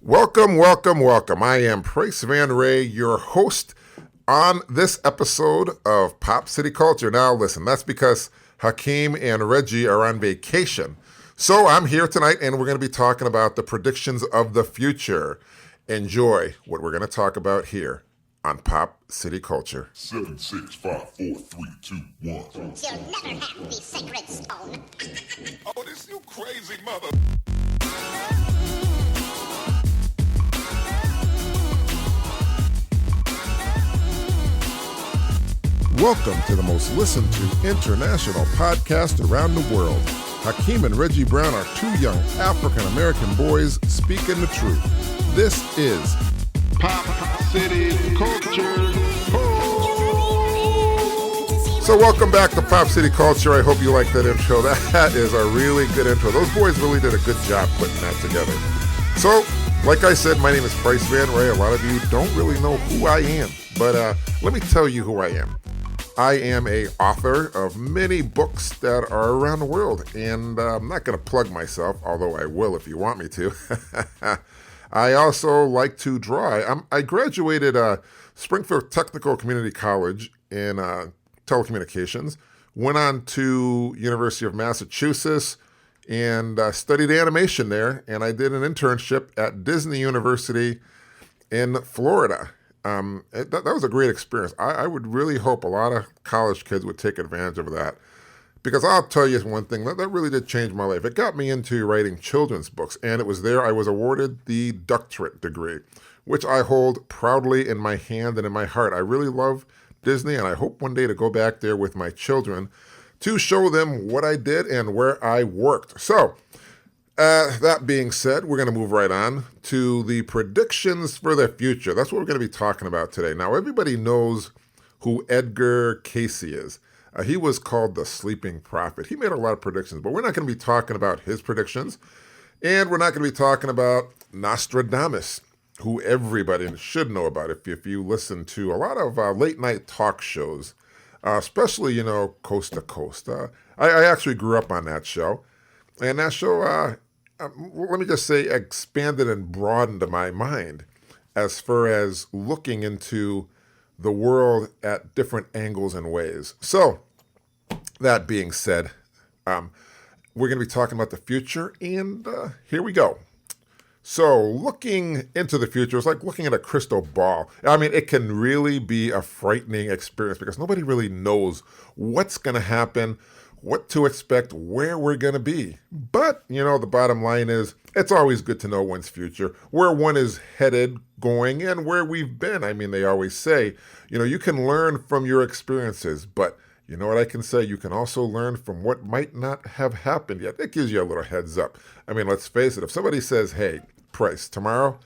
Welcome, welcome, welcome. I am Price Van Ray, your host on this episode of Pop City Culture. Now, listen, that's because Hakeem and Reggie are on vacation. So I'm here tonight, and we're going to be talking about the predictions of the future. Enjoy what we're going to talk about here on Pop City Culture. 7, 6, 5, 4, 3, 2, 1. You'll never have the sacred stone. Oh, this you crazy mother. Welcome to the most listened to international podcast around the world. Hakeem and Reggie Brown are two young African-American boys speaking the truth. This is Pop City Culture. So welcome back to Pop City Culture. I hope you like that intro. That is a really good intro. Those boys really did a good job putting that together. So, like I said, my name is Price Van Ray. A lot of you don't really know who I am, but let me tell you who I am. I am an author of many books that are around the world, and I'm not going to plug myself, although I will if you want me to. I also like to draw. I graduated Springfield Technical Community College in telecommunications, went on to University of Massachusetts, and studied animation there, and I did an internship at Disney University in Florida. That was a great experience. I would really hope a lot of college kids would take advantage of that, because I'll tell you one thing, that really did change my life. It got me into writing children's books, and it was there I was awarded the doctorate degree, which I hold proudly in my hand and in my heart. I really love Disney, and I hope one day to go back there with my children to show them what I did and where I worked. So, that being said, we're going to move right on to the predictions for the future. That's what we're going to be talking about today. Now, everybody knows who Edgar Cayce is. He was called the Sleeping Prophet. He made a lot of predictions, but we're not going to be talking about his predictions. And we're not going to be talking about Nostradamus, who everybody should know about if you listen to a lot of late night talk shows, especially, Coast to Coast. I actually grew up on that show. And that show, let me just say, expanded and broadened my mind as far as looking into the world at different angles and ways. So, that being said, we're going to be talking about the future, and here we go. So, looking into the future is like looking at a crystal ball. I mean, it can really be a frightening experience because nobody really knows what's going to happen, what to expect, where we're going to be. But, the bottom line is, it's always good to know one's future, where one is headed, going, and where we've been. I mean, they always say, you can learn from your experiences, but you know what I can say? You can also learn from what might not have happened yet. It gives you a little heads up. I mean, let's face it. If somebody says, hey, Price, tomorrow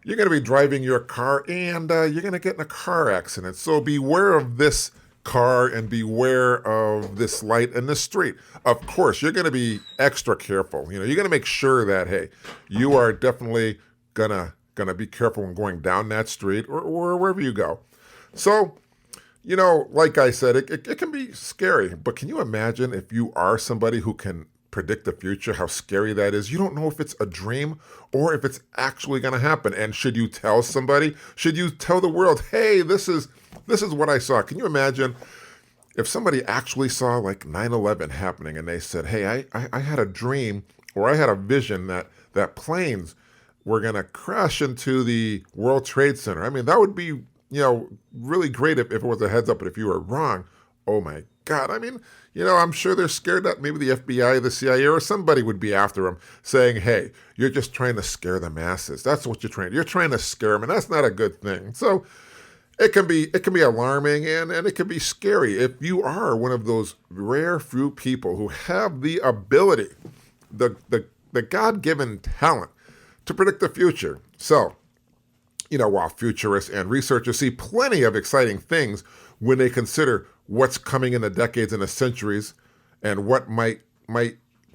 you're going to be driving your car and you're going to get in a car accident. So beware of this car and beware of this light in the street. Of course, you're going to be extra careful. You're going to make sure that, hey, you are definitely going to be careful when going down that street or wherever you go. So, like I said, it can be scary, but can you imagine if you are somebody who can predict the future, how scary that is? You don't know if it's a dream or if it's actually going to happen. And should you tell somebody? Should you tell the world, hey, this is what I saw? Can you imagine if somebody actually saw like 9/11 happening and they said, hey, I had a dream or I had a vision that planes were going to crash into the World Trade Center? I mean, that would be, really great if it was a heads up, but if you were wrong, oh my God. I mean, I'm sure they're scared that maybe the FBI, the CIA, or somebody would be after them saying, hey, you're just trying to scare the masses. That's what you're trying to scare them, and that's not a good thing. So it can be alarming and it can be scary if you are one of those rare few people who have the ability, the God-given talent to predict the future. So, while futurists and researchers see plenty of exciting things when they consider what's coming in the decades and the centuries and what might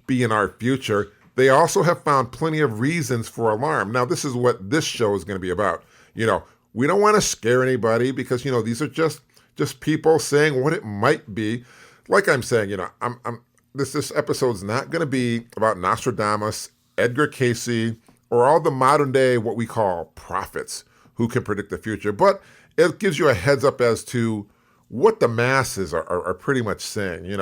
be in our future, they also have found plenty of reasons for alarm. Now, this is what this show is going to be about. We don't want to scare anybody because, these are just people saying what it might be. Like I'm saying, this episode's not going to be about Nostradamus, Edgar Cayce, or all the modern day, what we call prophets who can predict the future. But it gives you a heads up as to what the masses are pretty much saying,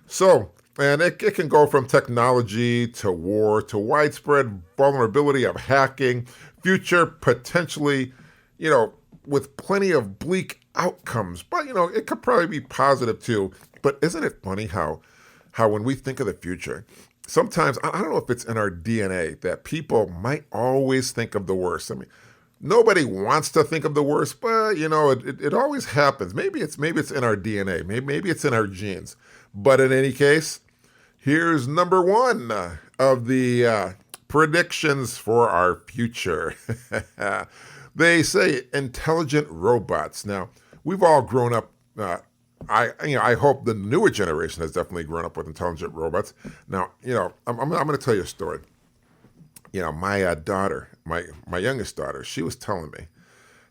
So, and it can go from technology to war to widespread vulnerability of hacking, future potentially, with plenty of bleak outcomes. But, it could probably be positive too. But isn't it funny how when we think of the future, sometimes, I don't know if it's in our DNA that people might always think of the worst. I mean, nobody wants to think of the worst, but, it always happens. Maybe it's in our DNA. Maybe it's in our genes. But in any case, here's number one of the predictions for our future. They say intelligent robots. Now, we've all grown up. I hope the newer generation has definitely grown up with intelligent robots. Now, I'm going to tell you a story. My daughter, my youngest daughter, she was telling me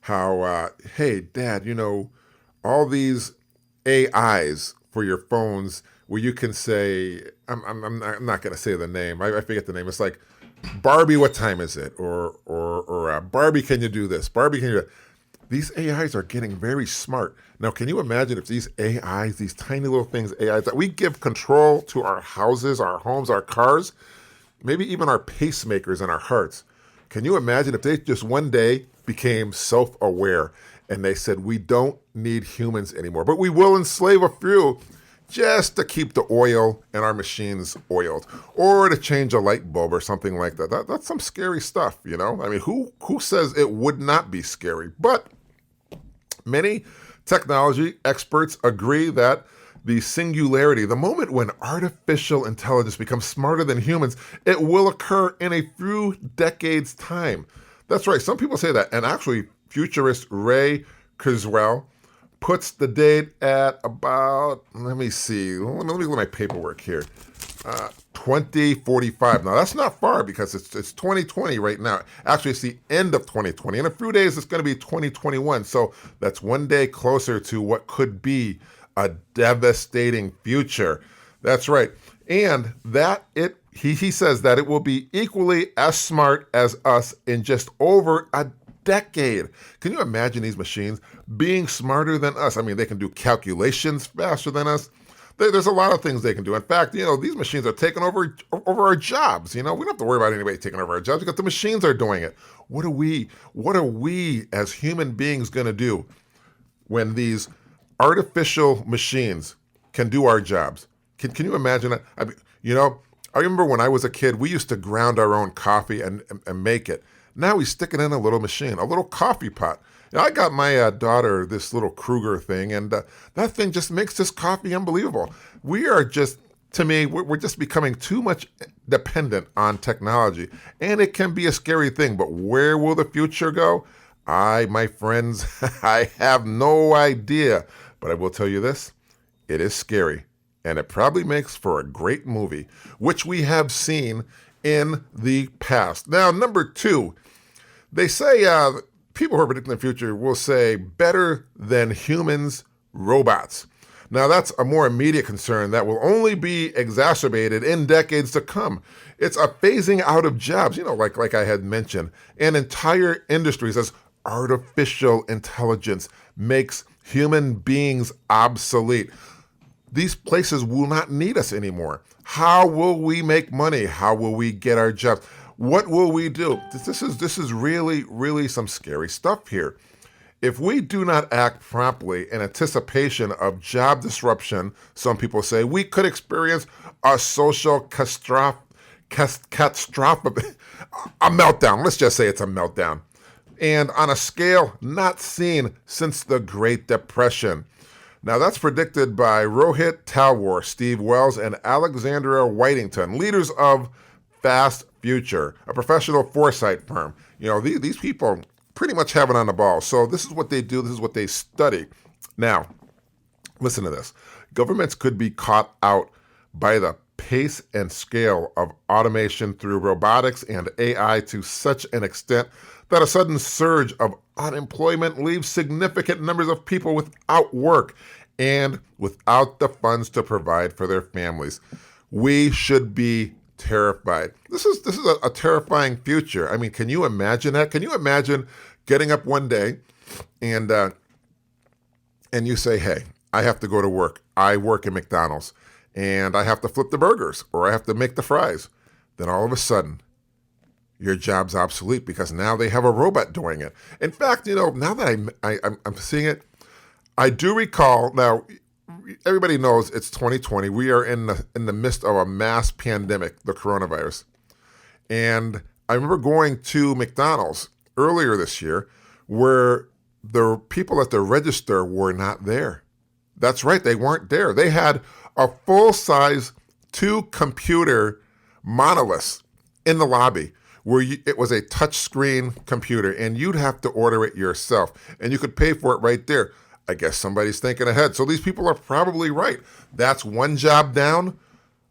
how, hey, Dad, all these AIs for your phones where you can say, I'm not going to say the name. I forget the name. It's like, Barbie, what time is it? Or Barbie, can you do this? Barbie, can you do that? These AIs are getting very smart. Now, can you imagine if these AIs, these tiny little things, AIs, that we give control to our houses, our homes, our cars, maybe even our pacemakers and our hearts. Can you imagine if they just one day became self-aware and they said, we don't need humans anymore, but we will enslave a few just to keep the oil in our machines oiled, or to change a light bulb or something like that. That's some scary stuff, I mean, who says it would not be scary? But many technology experts agree that the singularity, the moment when artificial intelligence becomes smarter than humans, it will occur in a few decades' time. That's right. Some people say that. And actually, futurist Ray Kurzweil puts the date at about, let me see, let me look at my paperwork here, 2045. Now, that's not far because it's 2020 right now. Actually, it's the end of 2020. In a few days, it's going to be 2021. So that's one day closer to what could be a devastating future. That's right. And that he says that it will be equally as smart as us in just over a decade. Can you imagine these machines being smarter than us? I mean, they can do calculations faster than us. There's a lot of things they can do. In fact, these machines are taking over our jobs. We don't have to worry about anybody taking over our jobs because the machines are doing it. What are we as human beings going to do when these artificial machines can do our jobs? Can you imagine that? I remember when I was a kid, we used to ground our own coffee and make it. Now we stick it in a little machine, a little coffee pot. I got my daughter this little Kruger thing, and that thing just makes this coffee unbelievable. We are just, to me, we're just becoming too much dependent on technology, and it can be a scary thing. But where will the future go? My friends, I have no idea. But I will tell you this, it is scary, and it probably makes for a great movie, which we have seen in the past. Now, number two, they say people who are predicting the future will say better than humans, robots. Now, that's a more immediate concern that will only be exacerbated in decades to come. It's a phasing out of jobs, like I had mentioned, and entire industries as artificial intelligence makes human beings obsolete. These places will not need us anymore. How will we make money? How will we get our jobs? What will we do? This is really, really some scary stuff here. If we do not act promptly in anticipation of job disruption, some people say, we could experience a social catastrophe, a meltdown. Let's just say it's a meltdown. And on a scale not seen since the Great Depression. Now, that's predicted by Rohit Talwar, Steve Wells, and Alexandria Whitington, leaders of Fast Future, a professional foresight firm. These people pretty much have it on the ball. So this is what they do. This is what they study. Now, listen to this. Governments could be caught out by the pace and scale of automation through robotics and AI to such an extent that a sudden surge of unemployment leaves significant numbers of people without work and without the funds to provide for their families. We should be terrified. This is a terrifying future. I mean, can you imagine that? Can you imagine getting up one day and you say, hey, I have to go to work. I work at McDonald's and I have to flip the burgers or I have to make the fries. Then all of a sudden, your job's obsolete because now they have a robot doing it. In fact, now that I'm seeing it, I do recall, now everybody knows it's 2020. We are in the midst of a mass pandemic, the coronavirus. And I remember going to McDonald's earlier this year where the people at the register were not there. That's right, they weren't there. They had a full-size 2-computer monolith in the lobby where it was a touch-screen computer, and you'd have to order it yourself, and you could pay for it right there. I guess somebody's thinking ahead. So these people are probably right. That's one job down,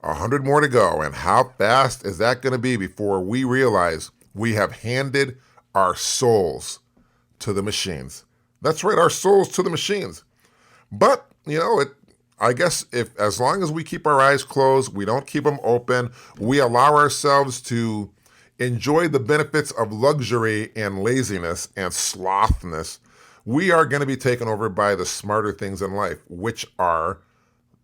100 more to go. And how fast is that going to be before we realize we have handed our souls to the machines? That's right, our souls to the machines. But, I guess if as long as we keep our eyes closed, we don't keep them open, we allow ourselves to enjoy the benefits of luxury and laziness and slothness, we are going to be taken over by the smarter things in life, which are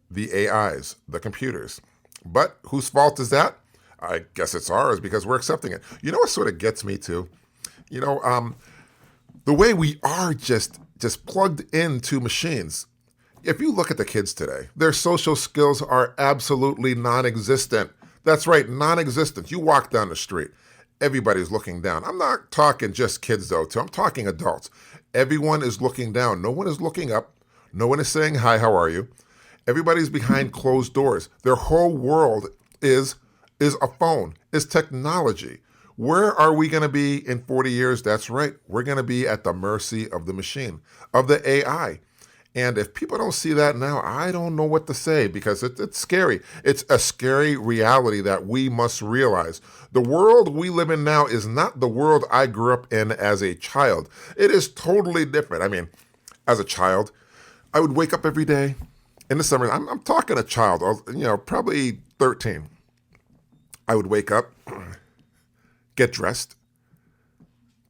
the AIs, the computers. But whose fault is that? I guess it's ours because we're accepting it. You know what sort of gets me too? The way we are just plugged into machines. If you look at the kids today, their social skills are absolutely non-existent. That's right, non-existent. You walk down the street, everybody's looking down. I'm not talking just kids though, too. I'm talking adults. Everyone is looking down. No one is looking up. No one is saying, hi, how are you? Everybody's behind closed doors. Their whole world is a phone, is technology. Where are we going to be in 40 years? That's right. We're going to be at the mercy of the machine, of the AI. And if people don't see that now, I don't know what to say because it's scary. It's a scary reality that we must realize. The world we live in now is not the world I grew up in as a child. It is totally different. I mean, as a child, I would wake up every day in the summer. I'm talking a child, probably 13. I would wake up, get dressed,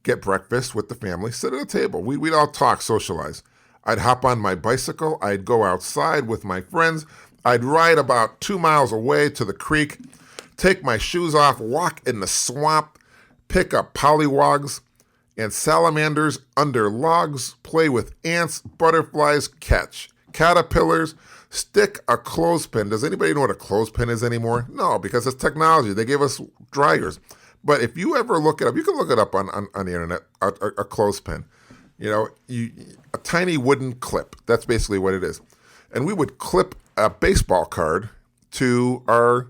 get breakfast with the family, sit at a table. We'd all talk, socialize. I'd hop on my bicycle. I'd go outside with my friends. I'd ride about 2 miles away to the creek, take my shoes off, walk in the swamp, pick up pollywogs and salamanders under logs, play with ants, butterflies, catch caterpillars, stick a clothespin. Does anybody know what a clothespin is anymore? No, because it's technology. They gave us dryers. But if you ever look it up, you can look it up on the internet, a clothespin. A tiny wooden clip. That's basically what it is. And we would clip a baseball card to our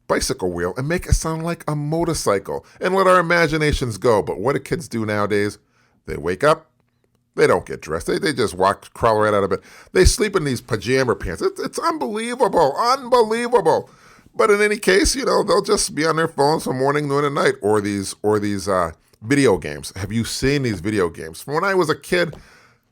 bicycle wheel and make it sound like a motorcycle and let our imaginations go. But what do kids do nowadays? They wake up. They don't get dressed. They just crawl right out of bed. They sleep in these pajama pants. It's unbelievable. Unbelievable. But in any case, they'll just be on their phones from morning, noon, and night, or these video games. Have you seen these video games? From when I was a kid,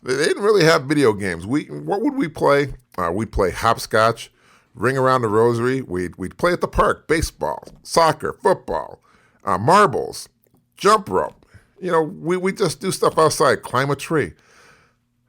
they didn't really have video games. What would we play? We'd play hopscotch, ring around the rosary. We'd play at the park, baseball, soccer, football, marbles, jump rope. We just do stuff outside, climb a tree.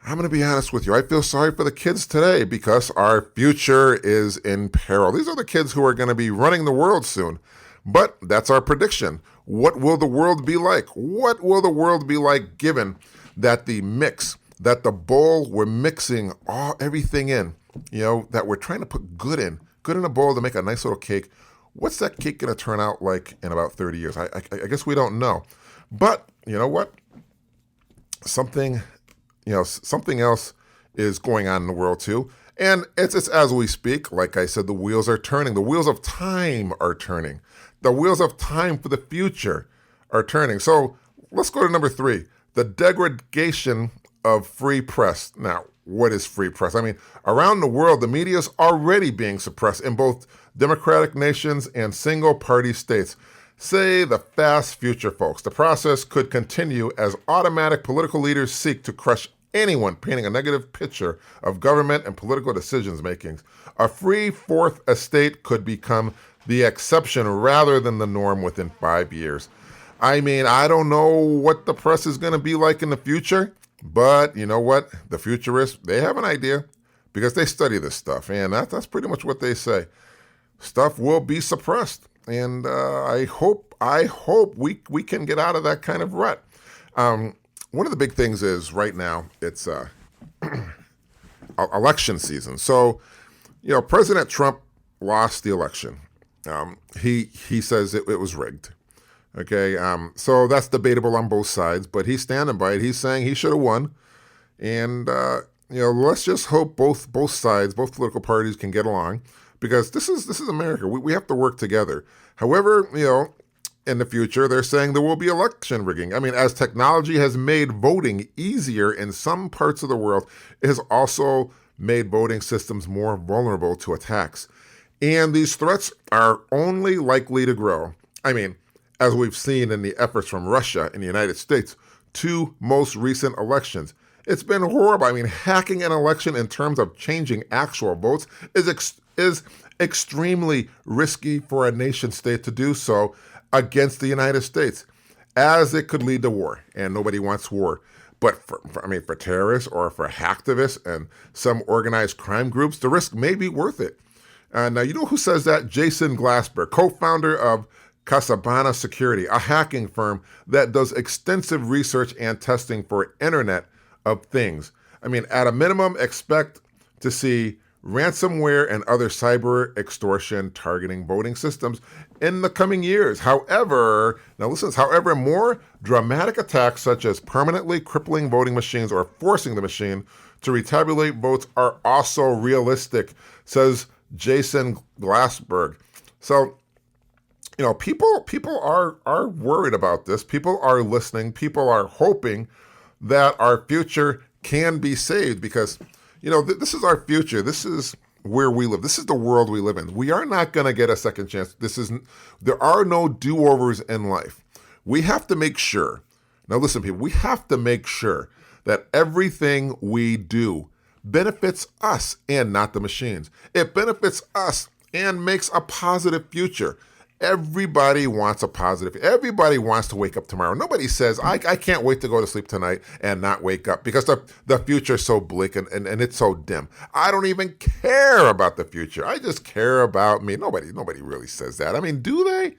I'm going to be honest with you. I feel sorry for the kids today because our future is in peril. These are the kids who are going to be running the world soon. But that's our prediction. What will the world be like? What will the world be like given that the the bowl we're mixing everything in, that we're trying to put good in a bowl to make a nice little cake. What's that cake going to turn out like in about 30 years? I guess we don't know. But you know what? Something else is going on in the world too. And it's as we speak, like I said, the wheels are turning. The wheels of time are turning. The wheels of time for the future are turning. So let's go to number 3, the degradation of free press. Now, what is free press? I mean, around the world, the media is already being suppressed in both democratic nations and single-party states. Say the fast future, folks. The process could continue as automatic political leaders seek to crush anyone painting a negative picture of government and political decisions making. A free fourth estate could become the exception rather than the norm within 5 years. I mean, I don't know what the press is going to be like in the future, but you know what? The futurists, they have an idea because they study this stuff, and that's pretty much what they say. Stuff will be suppressed, and I hope we can get out of that kind of rut. One of the big things is right now it's election season. So, President Trump lost the election. He says it was rigged. Okay, so that's debatable on both sides, but he's standing by it. He's saying he should have won, and let's just hope both sides, both political parties, can get along, because this is America. We have to work together. However, in the future, they're saying there will be election rigging. I mean, as technology has made voting easier in some parts of the world, it has also made voting systems more vulnerable to attacks. And these threats are only likely to grow. I mean, as we've seen in the efforts from Russia and the United States, two most recent elections. It's been horrible. I mean, hacking an election in terms of changing actual votes is extremely risky for a nation state to do so against the United States, as it could lead to war, and nobody wants war. But for terrorists or for hacktivists and some organized crime groups, the risk may be worth it. Now, you know who says that? Jason Glassberg, co-founder of Casabana Security, a hacking firm that does extensive research and testing for Internet of Things. I mean, at a minimum, expect to see ransomware and other cyber extortion targeting voting systems in the coming years. However, more dramatic attacks such as permanently crippling voting machines or forcing the machine to retabulate votes are also realistic, says Jason Glassberg. So, people are worried about this. People are listening. People are hoping that our future can be saved because, this is our future. This is where we live. This is the world we live in. We are not going to get a second chance. There are no do-overs in life. We have to make sure. Now listen, people, we have to make sure that everything we do benefits us and not the machines. It benefits us and makes a positive future. Everybody wants a positive. Everybody wants to wake up tomorrow. Nobody says, I can't wait to go to sleep tonight and not wake up because the future is so bleak and it's so dim. I don't even care about the future. I just care about me. Nobody really says that. I mean, do they?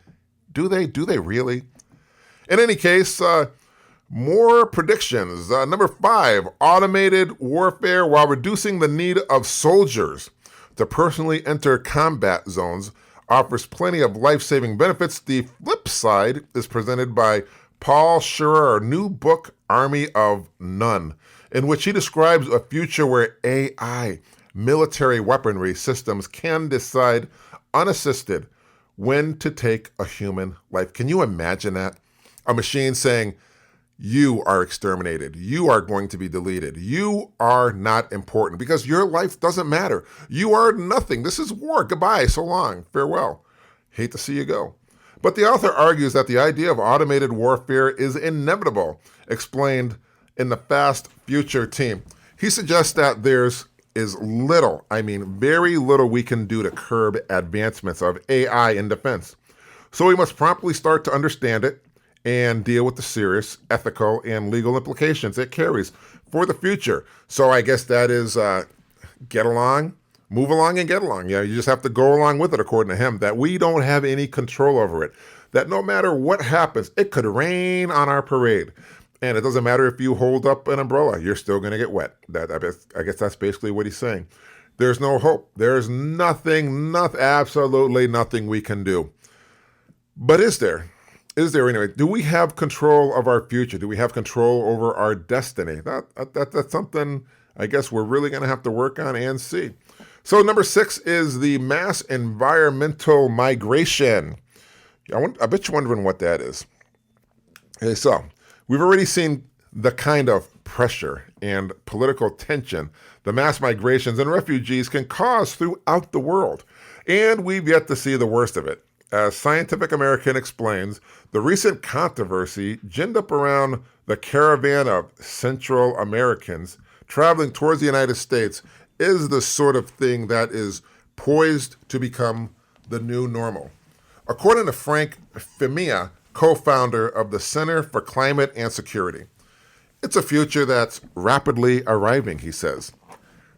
Do they really? In any case, more predictions. Number 5, automated warfare while reducing the need of soldiers to personally enter combat zones offers plenty of life-saving benefits. The flip side is presented by Paul Scherer, new book, Army of None, in which he describes a future where AI, military weaponry systems, can decide unassisted when to take a human life. Can you imagine that? A machine saying, you are exterminated. You are going to be deleted. You are not important because your life doesn't matter. You are nothing. This is war. Goodbye. So long. Farewell. Hate to see you go. But the author argues that the idea of automated warfare is inevitable, explained in the Fast Future team. He suggests that there's little, very little we can do to curb advancements of AI in defense. So we must promptly start to understand it and deal with the serious ethical and legal implications it carries for the future. So I guess that is get along, move along and get along. You just have to go along with it, according to him, that we don't have any control over it, that no matter what happens, it could rain on our parade. And it doesn't matter if you hold up an umbrella, you're still going to get wet. I guess that's basically what he's saying. There's no hope. There's absolutely nothing we can do. But is there? Is there anyway? Do we have control of our future? Do we have control over our destiny? That's something I guess we're really going to have to work on and see. So number 6 is the mass environmental migration. I bet you're wondering what that is. Okay, so we've already seen the kind of pressure and political tension the mass migrations and refugees can cause throughout the world. And we've yet to see the worst of it. As Scientific American explains, the recent controversy ginned up around the caravan of Central Americans traveling towards the United States is the sort of thing that is poised to become the new normal. according to Frank Femia, co-founder of the Center for Climate and Security. It's a future that's rapidly arriving, he says.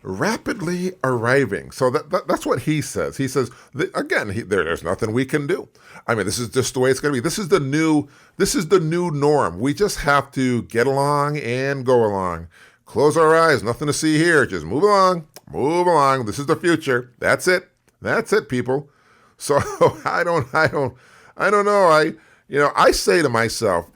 Rapidly arriving. So that's what he says. He says, there's nothing we can do. I mean, this is just the way it's going to be. This is the new norm. We just have to get along and go along. Close our eyes. Nothing to see here. Just move along. Move along. This is the future. That's it. That's it, people. So I don't know. I say to myself,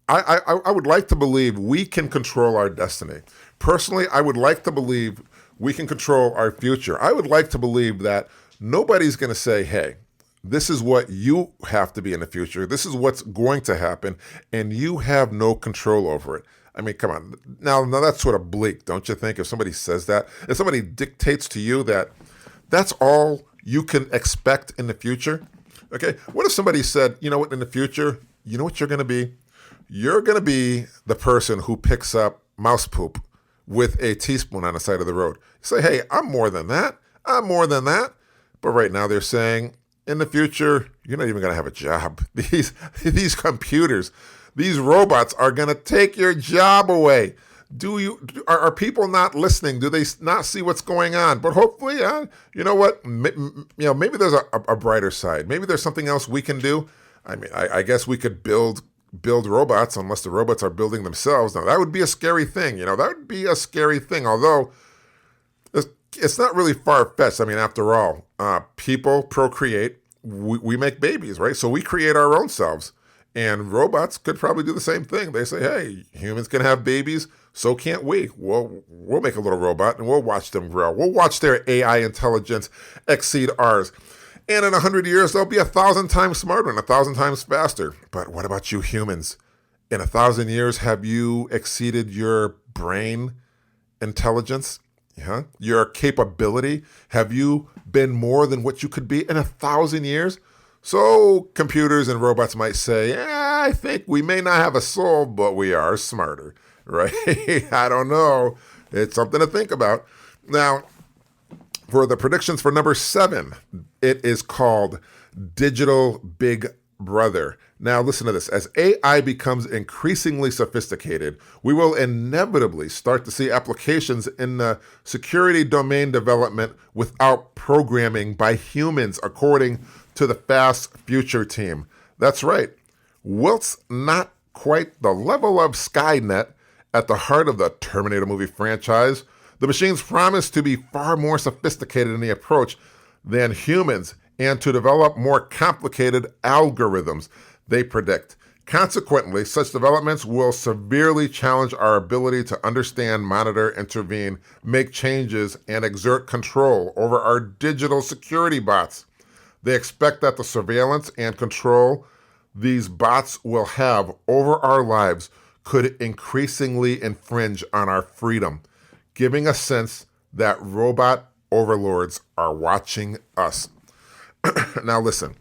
I would like to believe we can control our destiny. Personally, I would like to believe we can control our future. I would like to believe that nobody's going to say, hey, this is what you have to be in the future. This is what's going to happen, and you have no control over it. I mean, come on. Now that's sort of bleak, don't you think? If somebody says that, if somebody dictates to you that that's all you can expect in the future, okay? What if somebody said, you know what, in the future, you know what you're going to be? You're going to be the person who picks up mouse poop with a teaspoon on the side of the road. You say, hey, I'm more than that. I'm more than that. But right now they're saying, in the future, you're not even going to have a job. These computers, these robots are going to take your job away. Are people not listening? Do they not see what's going on? But hopefully, you know what? Maybe there's a brighter side. Maybe there's something else we can do. I mean, I guess we could build robots unless the robots are building themselves. Now, that would be a scary thing. That would be a scary thing, although it's not really far-fetched. I mean, after all, people procreate. We make babies, right? So we create our own selves. And robots could probably do the same thing. They say, hey, humans can have babies, so can't we? We'll make a little robot and we'll watch them grow. We'll watch their AI intelligence exceed ours. And in 100 years, they'll be 1,000 times smarter and 1,000 times faster. But what about you humans? In 1,000 years, have you exceeded your brain intelligence? Your capability? Have you been more than what you could be in 1,000 years? So computers and robots might say, I think we may not have a soul, but we are smarter, right? I don't know. It's something to think about. Now, for the predictions for number 7, it is called Digital Big Brother. Now, listen to this. As AI becomes increasingly sophisticated, we will inevitably start to see applications in the security domain development without programming by humans, according to the Fast Future team. That's right. Whilst not quite the level of Skynet at the heart of the Terminator movie franchise, the machines promise to be far more sophisticated in the approach than humans and to develop more complicated algorithms, they predict. Consequently, such developments will severely challenge our ability to understand, monitor, intervene, make changes, and exert control over our digital security bots. They expect that the surveillance and control these bots will have over our lives could increasingly infringe on our freedom, giving a sense that robot overlords are watching us. Now listen,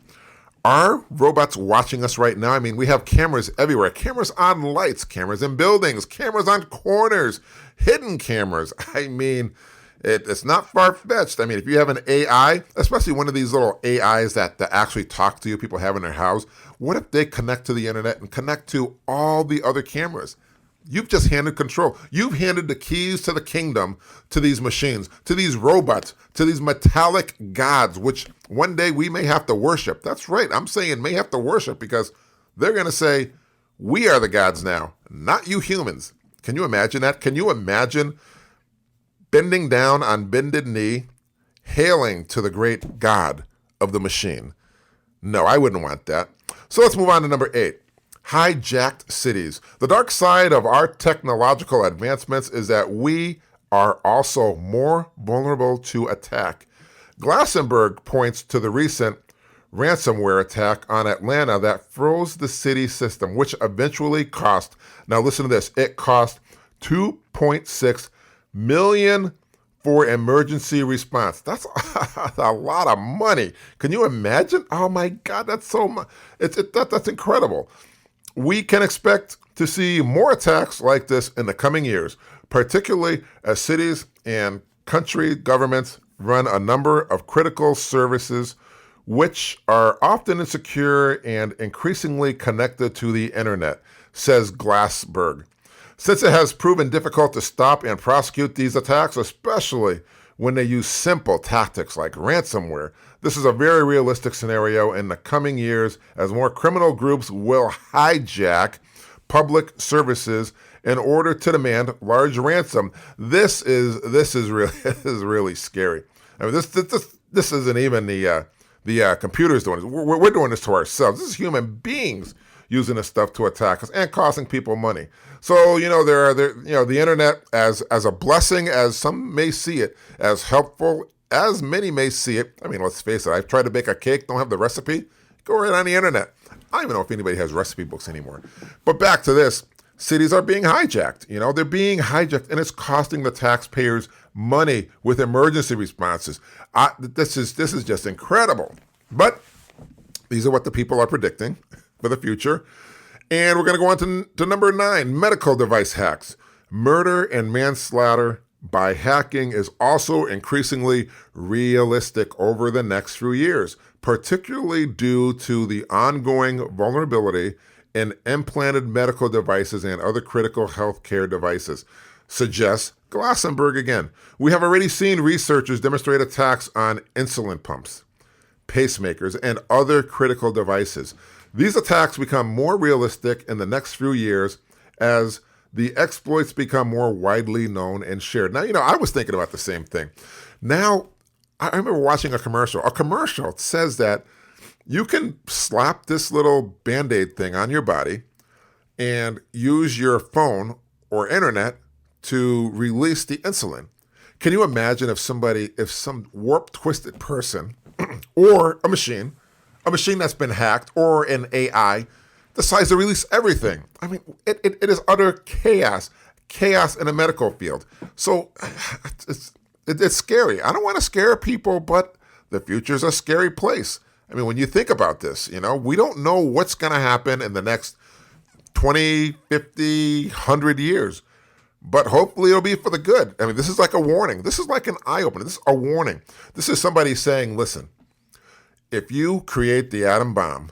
are robots watching us right now? I mean, we have cameras everywhere, cameras on lights, cameras in buildings, cameras on corners, hidden cameras. I mean, it's not far-fetched. I mean, if you have an AI, especially one of these little AIs that actually talk to you, people have in their house, what if they connect to the internet and connect to all the other cameras? You've just handed control. You've handed the keys to the kingdom to these machines, to these robots, to these metallic gods, which one day we may have to worship. That's right. I'm saying may have to worship because they're going to say, we are the gods now, not you humans. Can you imagine that? Can you imagine bending down on bended knee, hailing to the great God of the machine? No, I wouldn't want that. So let's move on to number 8. Hijacked cities. The dark side of our technological advancements is that we are also more vulnerable to attack. Glassenberg points to the recent ransomware attack on Atlanta that froze the city system, which eventually cost, now listen to this, it cost $2.6 million for emergency response. That's a lot of money. Can you imagine? Oh my God, that's so much. That's incredible. We can expect to see more attacks like this in the coming years, particularly as cities and country governments run a number of critical services which are often insecure and increasingly connected to the internet, says Glassberg. Since it has proven difficult to stop and prosecute these attacks, especially when they use simple tactics like ransomware, this is a very realistic scenario in the coming years as more criminal groups will hijack public services in order to demand large ransom. This is really this is really scary. I mean, this isn't even the computers doing this. We're doing this to ourselves. This is human beings using this stuff to attack us and costing people money. So, the internet as a blessing, as some may see it, as helpful as many may see it. I mean, let's face it, I've tried to bake a cake, don't have the recipe, go right on the internet. I don't even know if anybody has recipe books anymore. But back to this, cities are being hijacked. They're being hijacked, and it's costing the taxpayers money with emergency responses. This is just incredible. But these are what the people are predicting for the future. And we're going to go on to number 9, medical device hacks. Murder and manslaughter by hacking is also increasingly realistic over the next few years, particularly due to the ongoing vulnerability in implanted medical devices and other critical healthcare devices, suggests Glassenberg again. We have already seen researchers demonstrate attacks on insulin pumps, pacemakers, and other critical devices. These attacks become more realistic in the next few years as the exploits become more widely known and shared. Now, I was thinking about the same thing. Now, I remember watching a commercial. A commercial says that you can slap this little Band-Aid thing on your body and use your phone or internet to release the insulin. Can you imagine if some warped, twisted person or a machine that's been hacked or an AI decides to release everything? I mean, it is utter chaos in the medical field. So it's scary. I don't want to scare people, but the future is a scary place. I mean, when you think about this, we don't know what's going to happen in the next 20, 50, 100 years. But hopefully it'll be for the good. I mean, this is like a warning. This is like an eye-opener. This is a warning. This is somebody saying, listen, if you create the atom bomb,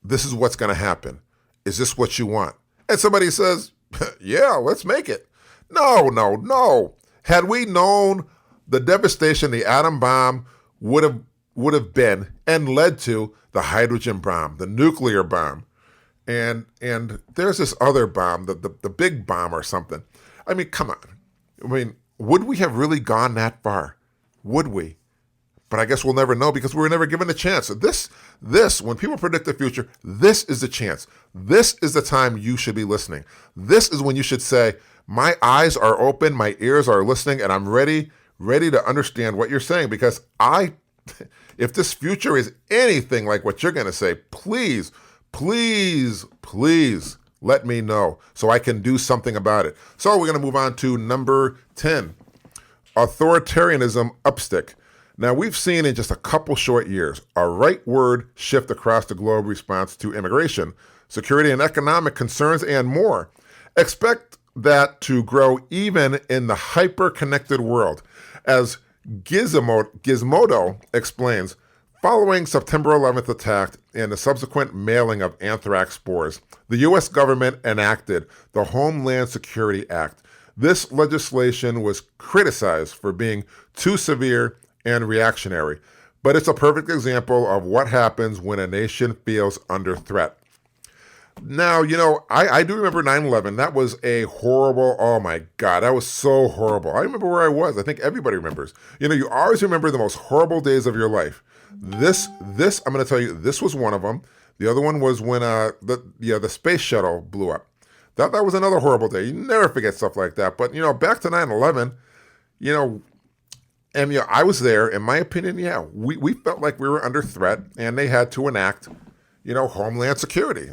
this is what's going to happen. Is this what you want? And somebody says, yeah, let's make it. No. Had we known the devastation the atom bomb would have been and led to the hydrogen bomb, the nuclear bomb, and there's this other bomb, the big bomb or something. I mean, come on. I mean, would we have really gone that far? Would we? But I guess we'll never know because we were never given a chance. So this, when people predict the future, this is the chance. This is the time you should be listening. This is when you should say, my eyes are open, my ears are listening, and I'm ready to understand what you're saying. Because if this future is anything like what you're going to say, please let me know so I can do something about it. So we're going to move on to number 10, authoritarianism upstick. Now, we've seen in just a couple short years a rightward shift across the globe response to immigration, security and economic concerns, and more. Expect that to grow even in the hyper-connected world. As Gizmodo explains, following September 11th attack and the subsequent mailing of anthrax spores, the U.S. government enacted the Homeland Security Act. This legislation was criticized for being too severe and reactionary, but it's a perfect example of what happens when a nation feels under threat. Now, I do remember 9/11. That was a horrible, oh my God, that was so horrible. I remember where I was. I think everybody remembers. You always remember the most horrible days of your life. This, I'm going to tell you, this was one of them. The other one was when the space shuttle blew up. That was another horrible day. You never forget stuff like that. But, back to 9/11, and I was there. In my opinion, we felt like we were under threat, and they had to enact, Homeland Security.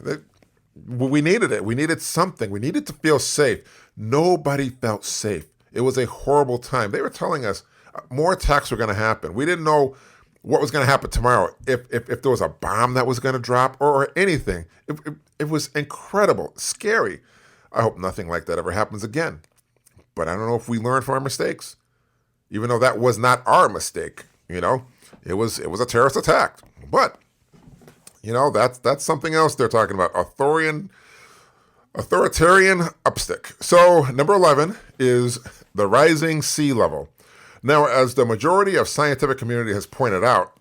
We needed it. We needed something. We needed to feel safe. Nobody felt safe. It was a horrible time. They were telling us more attacks were going to happen. We didn't know what was going to happen tomorrow, if there was a bomb that was going to drop or anything. It was incredible, scary. I hope nothing like that ever happens again. But I don't know if we learn from our mistakes, even though that was not our mistake, it was a terrorist attack. But that's something else they're talking about. Authoritarian upstick. So number 11 is the rising sea level. Now, as the majority of scientific community has pointed out,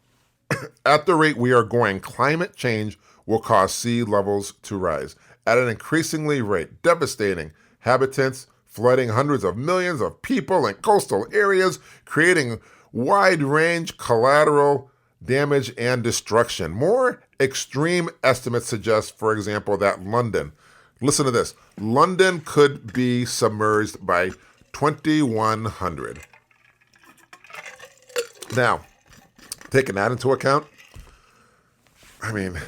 at the rate we are going, climate change will cause sea levels to rise at an increasingly rate, devastating habitats, flooding hundreds of millions of people in coastal areas, creating wide-range collateral damage and destruction. More extreme estimates suggest, for example, that listen to this, London could be submerged by 2100. Now, taking that into account, I mean,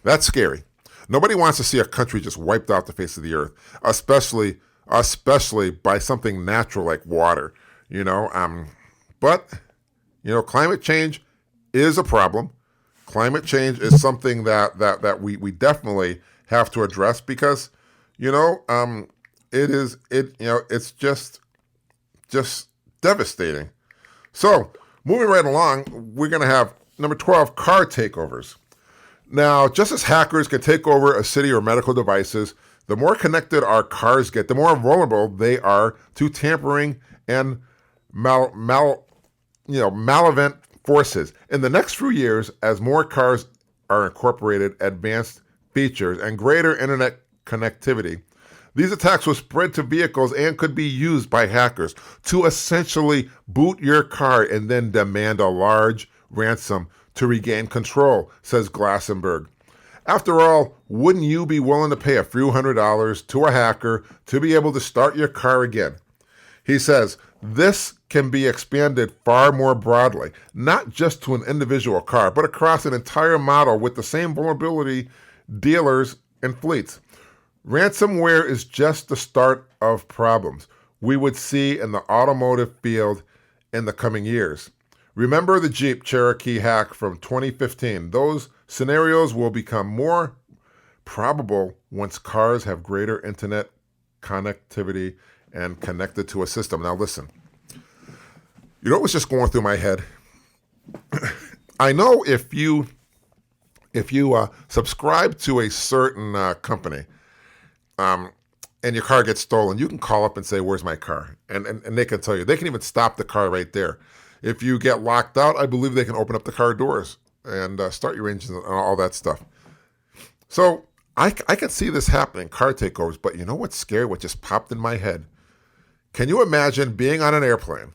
that's scary. Nobody wants to see a country just wiped off the face of the earth, especially by something natural like water, But, climate change is a problem. Climate change is something that we definitely have to address because, it's just devastating. So, moving right along, we're going to have number 12, car takeovers. Now, just as hackers can take over a city or medical devices, the more connected our cars get, the more vulnerable they are to tampering and malevolent forces. In the next few years, as more cars are incorporated advanced features and greater internet connectivity, these attacks will spread to vehicles and could be used by hackers to essentially boot your car and then demand a large ransom to regain control, says Glassenberg. After all, wouldn't you be willing to pay a few $100s to a hacker to be able to start your car again? He says, this can be expanded far more broadly, not just to an individual car, but across an entire model with the same vulnerability dealers and fleets. Ransomware is just the start of problems we would see in the automotive field in the coming years. Remember the Jeep Cherokee hack from 2015. Those scenarios will become more probable once cars have greater internet connectivity and connected to a system. Now listen, you know what was just going through my head? I know if you subscribe to a certain company, and your car gets stolen, you can call up and say, where's my car? And they can tell you. They can even stop the car right there. If you get locked out, I believe they can open up the car doors and start your engine and all that stuff. So I can see this happening, car takeovers, but you know what's scary? What just popped in my head? Can you imagine being on an airplane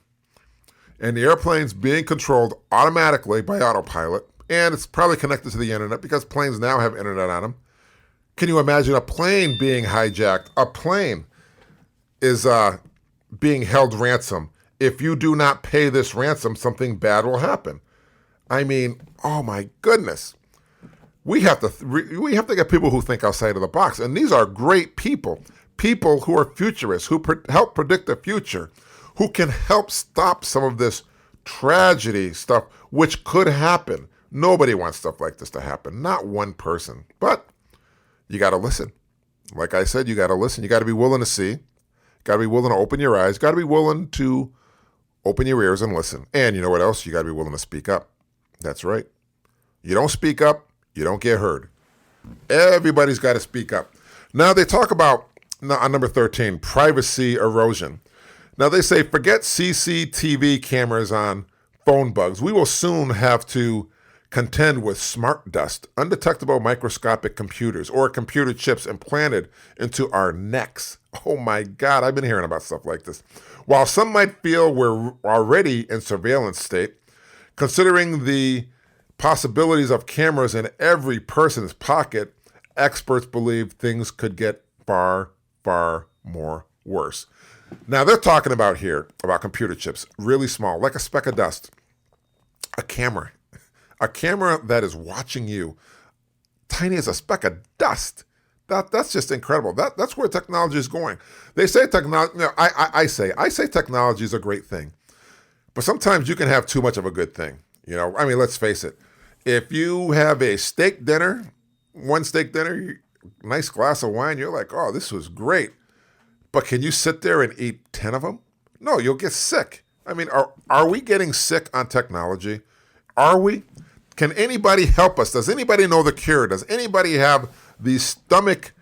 and the airplane's being controlled automatically by autopilot, and it's probably connected to the internet because planes now have internet on them? Can you imagine a plane being hijacked? A plane is being held ransom. If you do not pay this ransom, something bad will happen. I mean, oh my goodness. We have to get people who think outside of the box. And these are great people who are futurists, who help predict the future, who can help stop some of this tragedy stuff, which could happen. Nobody wants stuff like this to happen, not one person. But you got to listen. Like I said, you got to listen. You got to be willing to see. Got to be willing to open your eyes. Got to be willing to open your ears and listen. And you know what else? You got to be willing to speak up. That's right. You don't speak up, you don't get heard. Everybody's got to speak up. Now they talk about, on number 13, privacy erosion. Now they say, forget CCTV cameras on phone bugs. We will soon have to contend with smart dust, undetectable microscopic computers, or computer chips implanted into our necks. Oh my God, I've been hearing about stuff like this. While some might feel we're already in surveillance state, considering the possibilities of cameras in every person's pocket, experts believe things could get far, far more worse. Now they're talking about computer chips, really small, like a speck of dust. A camera that is watching you, tiny as a speck of dust. That's just incredible. That's where technology is going. They say technology. I say technology is a great thing, but sometimes you can have too much of a good thing. Let's face it. If you have a steak dinner, nice glass of wine, you're like, oh, this was great. But can you sit there and eat 10 of them? No, you'll get sick. I mean, are we getting sick on technology? Are we? Can anybody help us? Does anybody know the cure? Does anybody have the stomach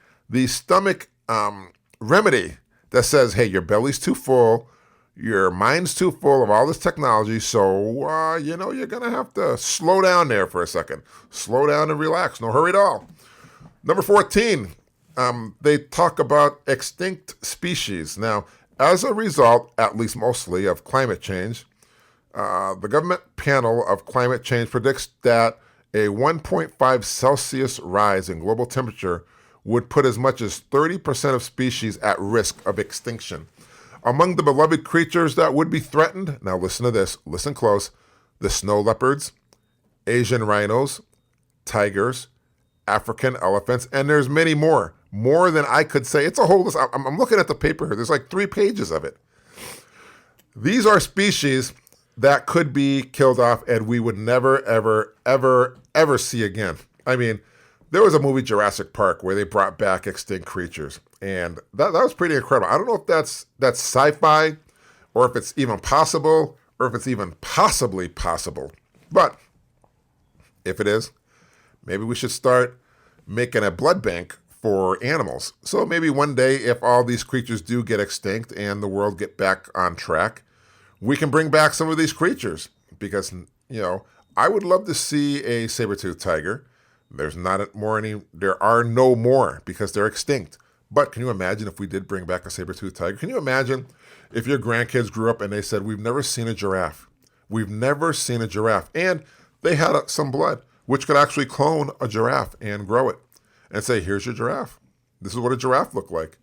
remedy that says, hey, your belly's too full, your mind's too full of all this technology, so, you're going to have to slow down there for a second. Slow down and relax. No hurry at all. Number 14, they talk about extinct species. Now, as a result, at least mostly, of climate change, the government panel of climate change predicts that a 1.5 Celsius rise in global temperature would put as much as 30% of species at risk of extinction. Among the beloved creatures that would be threatened, now listen to this, listen close, the snow leopards, Asian rhinos, tigers, African elephants, and there's many more than I could say. It's a whole list. I'm looking at the paper here. There's like 3 pages of it. These are species that could be killed off and we would never, ever, ever, ever see again. I mean, there was a movie, Jurassic Park, where they brought back extinct creatures. And that was pretty incredible. I don't know if that's sci-fi or if it's even possible or if it's even possibly possible. But if it is, maybe we should start making a blood bank for animals. So maybe one day, if all these creatures do get extinct and the world get back on track, we can bring back some of these creatures. Because, I would love to see a saber-toothed tiger. There are no more because they're extinct. But can you imagine if we did bring back a saber-toothed tiger? Can you imagine if your grandkids grew up and they said, we've never seen a giraffe. We've never seen a giraffe. And they had some blood, which could actually clone a giraffe and grow it and say, here's your giraffe. This is what a giraffe looked like.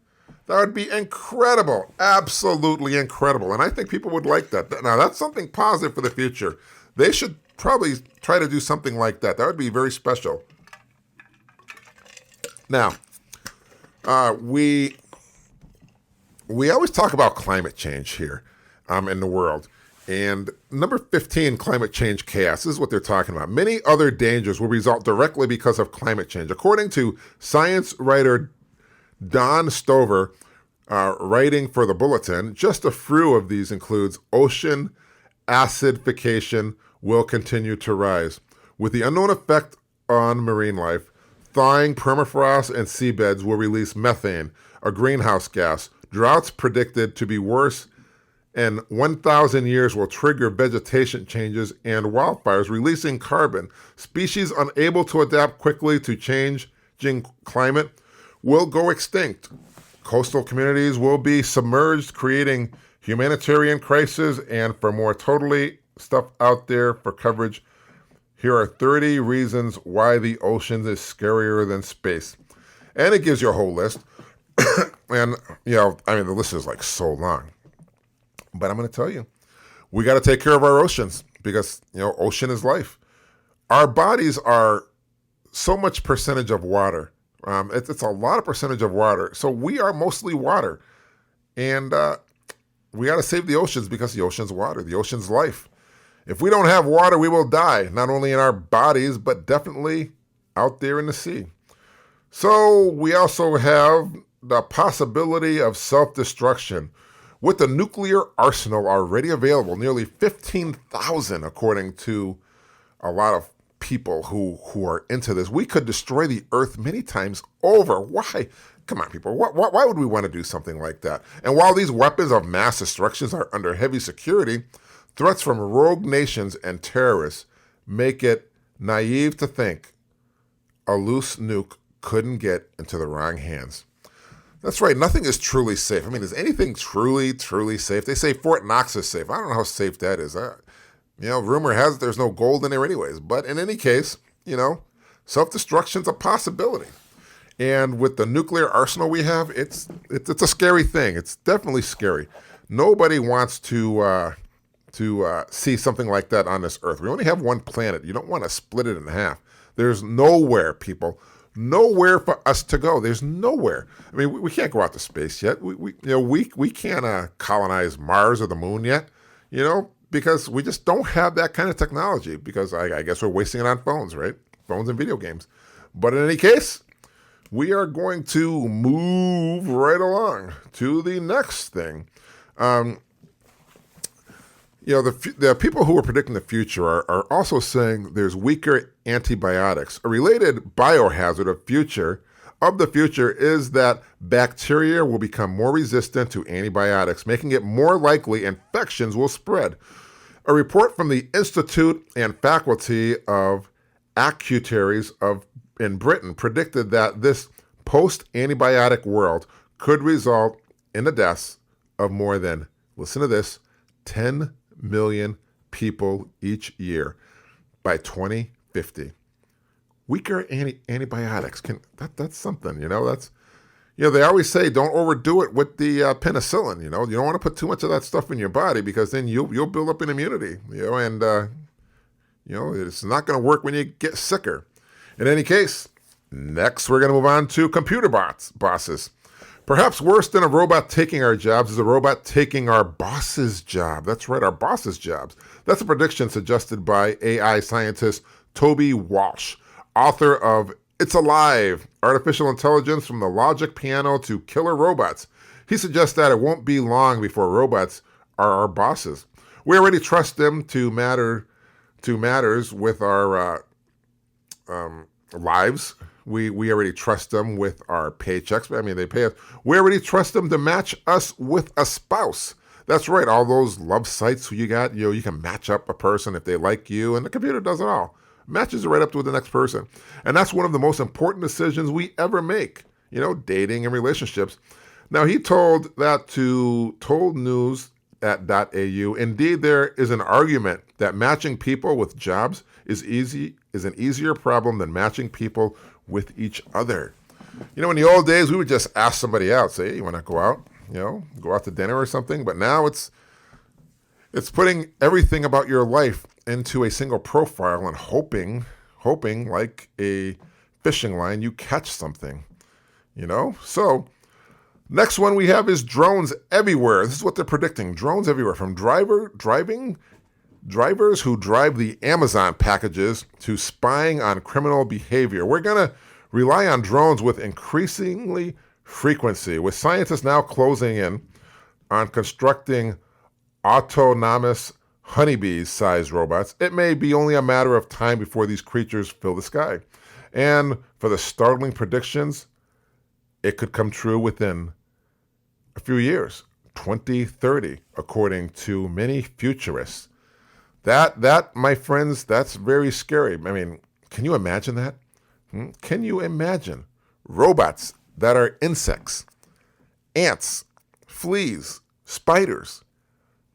That would be incredible. Absolutely incredible. And I think people would like that. Now, that's something positive for the future. They should probably try to do something like that. That would be very special. Now, we always talk about climate change here in the world. And number 15, climate change chaos. This is what they're talking about. Many other dangers will result directly because of climate change. According to science writer Don Stover, writing for the Bulletin, just a few of these includes ocean acidification will continue to rise. With the unknown effect on marine life, thawing permafrost and seabeds will release methane, a greenhouse gas. Droughts predicted to be worse and 1,000 years will trigger vegetation changes and wildfires, releasing carbon. Species unable to adapt quickly to changing climate will go extinct. Coastal communities will be submerged, creating humanitarian crisis. And for more totally stuff out there for coverage, here are 30 reasons why the oceans is scarier than space. And it gives you a whole list. And, the list is like so long. But I'm going to tell you, we got to take care of our oceans because, ocean is life. Our bodies are so much percentage of water. It's a lot of percentage of water. So we are mostly water. And we got to save the oceans because the ocean's water. The ocean's life. If we don't have water, we will die, not only in our bodies, but definitely out there in the sea. So we also have the possibility of self-destruction. With the nuclear arsenal already available, nearly 15,000, according to a lot of people who are into this, we could destroy the earth many times over. Why? Come on, people. Why would we want to do something like that? And while these weapons of mass destruction are under heavy security, threats from rogue nations and terrorists make it naive to think a loose nuke couldn't get into the wrong hands. That's right. Nothing is truly safe. I mean, is anything truly, truly safe? They say Fort Knox is safe. I don't know how safe that is. Rumor has it there's no gold in there anyways. But in any case, self-destruction's a possibility. And with the nuclear arsenal we have, it's a scary thing. It's definitely scary. Nobody wants to see something like that on this earth. We only have one planet. You don't want to split it in half. There's nowhere, people. Nowhere for us to go. There's nowhere. I mean, we can't go out to space yet. We can't colonize Mars or the moon yet, because we just don't have that kind of technology because I guess we're wasting it on phones, right? Phones and video games. But in any case, we are going to move right along to the next thing. The people who are predicting the future are also saying there's weaker antibiotics. A related biohazard of the future is that bacteria will become more resistant to antibiotics, making it more likely infections will spread. A report from the Institute and Faculty of Actuaries in Britain predicted that this post-antibiotic world could result in the deaths of more than, listen to this, 10 million people each year by 2050. Weaker antibiotics that's something, that's, they always say don't overdo it with the penicillin. You don't want to put too much of that stuff in your body because then you'll build up an immunity, and it's not going to work when you get sicker. In any case, next we're going to move on to computer bosses. Perhaps worse than a robot taking our jobs is a robot taking our boss's job. That's right, our boss's jobs. That's a prediction suggested by AI scientist Toby Walsh, author of It's Alive, Artificial Intelligence from the Logic Piano to Killer Robots. He suggests that it won't be long before robots are our bosses. We already trust them to matters with our lives. We already trust them with our paychecks. I mean, they pay us. We already trust them to match us with a spouse. That's right. All those love sites you got, you can match up a person if they like you, and the computer does it all. Matches it right up to the next person. And that's one of the most important decisions we ever make, dating and relationships. Now, he told that to Told News .au. Indeed, there is an argument that matching people with jobs is an easier problem than matching people with each other. In the old days, we would just ask somebody out, say, hey, you want to go out, go out to dinner or something. But now it's putting everything about your life into a single profile and hoping like a fishing line, you catch something, So next one we have is drones everywhere. This is what they're predicting. Drones everywhere, from drivers who drive the Amazon packages to spying on criminal behavior. We're going to rely on drones with increasingly frequency, with scientists now closing in on constructing autonomous honeybees-sized robots. It may be only a matter of time before these creatures fill the sky. And for the startling predictions, it could come true within a few years, 2030, according to many futurists. That, my friends, that's very scary. I mean, can you imagine that? Can you imagine robots that are insects, ants, fleas, spiders?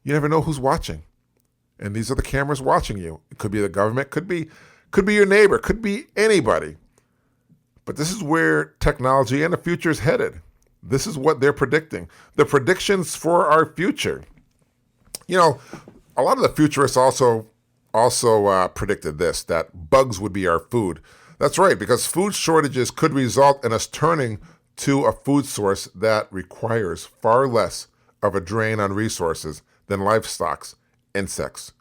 You never know who's watching. And these are the cameras watching you. It could be the government, could be your neighbor, could be anybody. But this is where technology and the future is headed. This is what they're predicting. The predictions for our future. A lot of the futurists also predicted this, that bugs would be our food. That's right, because food shortages could result in us turning to a food source that requires far less of a drain on resources than livestock. Insects,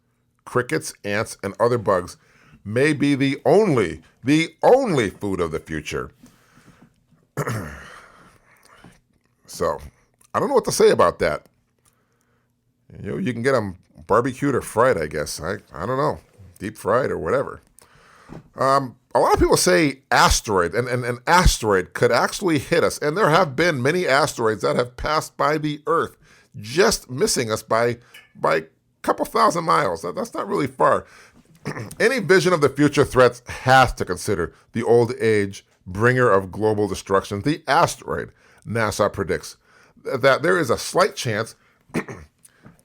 crickets, ants, and other bugs may be the only food of the future. So, I don't know what to say about that. You can get them barbecued or fried, I guess. I don't know, deep fried or whatever. A lot of people say asteroid, and an asteroid could actually hit us. And there have been many asteroids that have passed by the Earth, just missing us by couple thousand miles. That's not really far. Any vision of the future threats has to consider the old age bringer of global destruction, the asteroid. NASA predicts that there is a slight chance,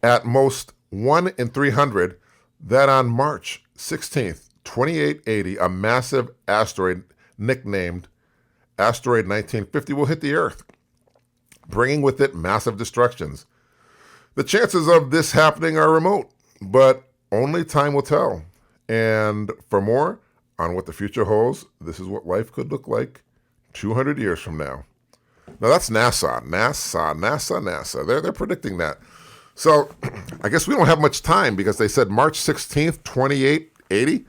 at most 1 in 300, that on March 16th, 2880, a massive asteroid nicknamed Asteroid 1950 will hit the Earth, bringing with it massive destructions. The chances of this happening are remote, but only time will tell. And for more on what the future holds, this is what life could look like 200 years from now. Now that's NASA. They're predicting that. So I guess we don't have much time because they said March 16th, 2880.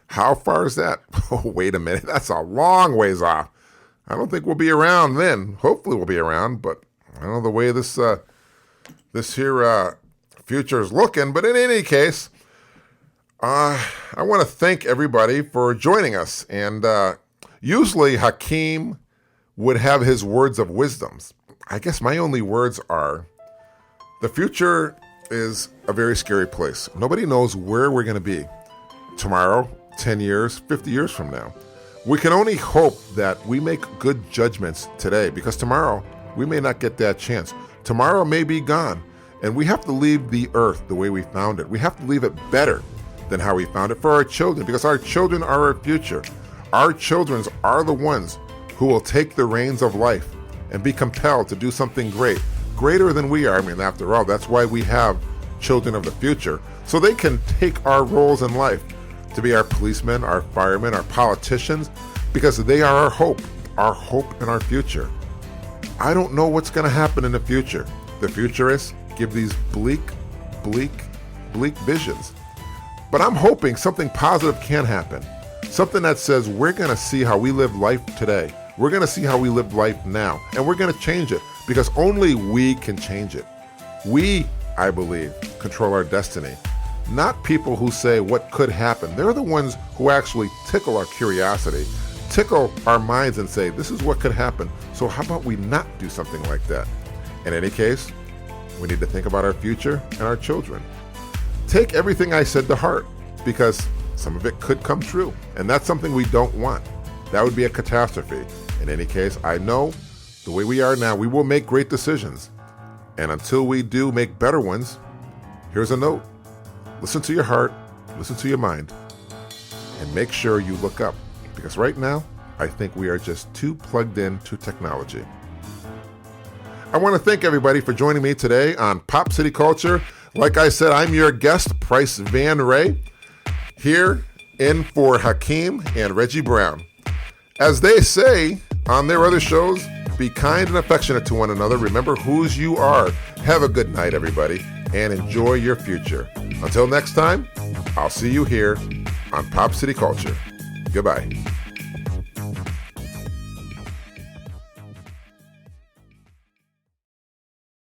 How far is that? Oh, wait a minute. That's a long ways off. I don't think we'll be around then. Hopefully we'll be around, but I don't know the way this here future is looking. But in any case, I want to thank everybody for joining us. And usually Hakeem would have his words of wisdoms. I guess my only words are, the future is a very scary place. Nobody knows where we're going to be tomorrow, 10 years, 50 years from now. We can only hope that we make good judgments today, because tomorrow we may not get that chance. Tomorrow may be gone, and we have to leave the earth the way we found it. We have to leave it better than how we found it for our children, because our children are our future. Our children are the ones who will take the reins of life and be compelled to do something great, greater than we are. I mean, after all, that's why we have children of the future, so they can take our roles in life to be our policemen, our firemen, our politicians, because they are our hope and our future. I don't know what's going to happen in the future. The futurists give these bleak visions. But I'm hoping something positive can happen. Something that says we're going to see how we live life today. We're going to see how we live life now. And we're going to change it, because only we can change it. We, I believe, control our destiny. Not people who say what could happen. They're the ones who actually tickle our curiosity, tickle our minds and say, this is what could happen. So how about we not do something like that? In any case, we need to think about our future and our children. Take everything I said to heart, because some of it could come true. And that's something we don't want. That would be a catastrophe. In any case, I know the way we are now, we will make great decisions. And until we do make better ones, here's a note. Listen to your heart, listen to your mind, and make sure you look up, because right now, I think we are just too plugged in to technology. I want to thank everybody for joining me today on Pop City Culture. Like I said, I'm your guest, Price Van Ray, here in for Hakeem and Reggie Brown. As they say on their other shows, be kind and affectionate to one another. Remember whose you are. Have a good night, everybody, and enjoy your future. Until next time, I'll see you here on Pop City Culture. Goodbye.